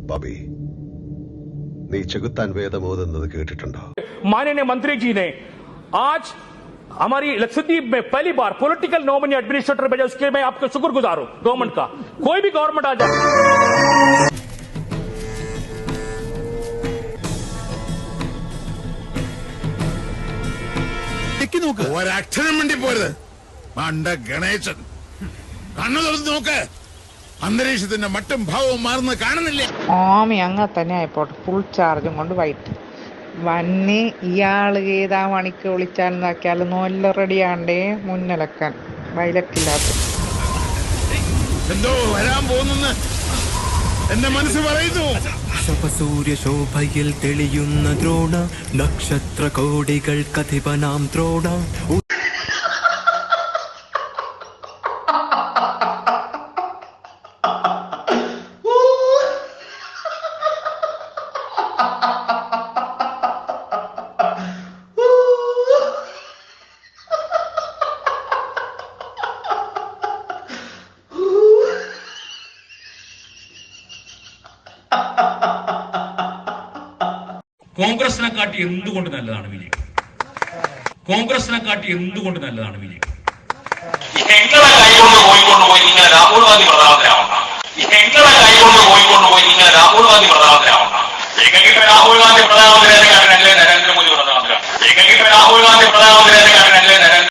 बॉबी नी चगुतान वेदम ओदुन्नतु केट्टिट्टुंडो? माननीय मंत्री जी ने आज हमारी लक्षद्वीप में पहली बार पॉलिटिकल नॉमिनी एडमिनिस्ट्रेटर भेजा, उसके मैं आपका शुक्रगुजार हूं। गवर्नमेंट का कोई भी गवर्नमेंट आ जाए ഒരക്ഷരം വേണ്ടി പോരുത്. മണ്ട ഗണേശൻ കണ്ണു തുറന്ന് നോക്ക്. അന്തരീക്ഷത്തിന്റെ മട്ടും ഭാവവും മാറുന്ന കാണുന്നില്ലേ? ഓമി അങ്ങനെ തന്നെ ആയിപ്പോട്ടെ. ഫുൾ ചാർജും കൊണ്ട് വൈറ്റ് വന്നി ഇയാള് ഏതാ മണിക്ക് വിളിച്ചാലെന്നാക്കിയാലും നല്ല റെഡിയാണ്ടേ മുന്നിലക്കാൻ വയലക്കില്ലാത്ത എന്തോ വരാൻ പോകുന്നെന്ന് എന്റെ മനസ്സ് പറയുന്നു. ശപസൂര്യ ശോഭയിൽ തെളിയുന്ന ദ്രോണ നക്ഷത്ര കോടികൾ കഥിപനാം ദ്രോണ. കോൺഗ്രസിനെ കാട്ടി എന്തുകൊണ്ട് നല്ലതാണ് വിജയ്? കോൺഗ്രസിനെ കാട്ടി എന്തുകൊണ്ട് നല്ലതാണ് വിജയ്? നിങ്ങളെ കൈകൊണ്ട് പോയിക്കൊണ്ട് പോയി ഇങ്ങനെ രാഹുൽ ഗാന്ധി പ്രധാനമന്ത്രിയാവണം.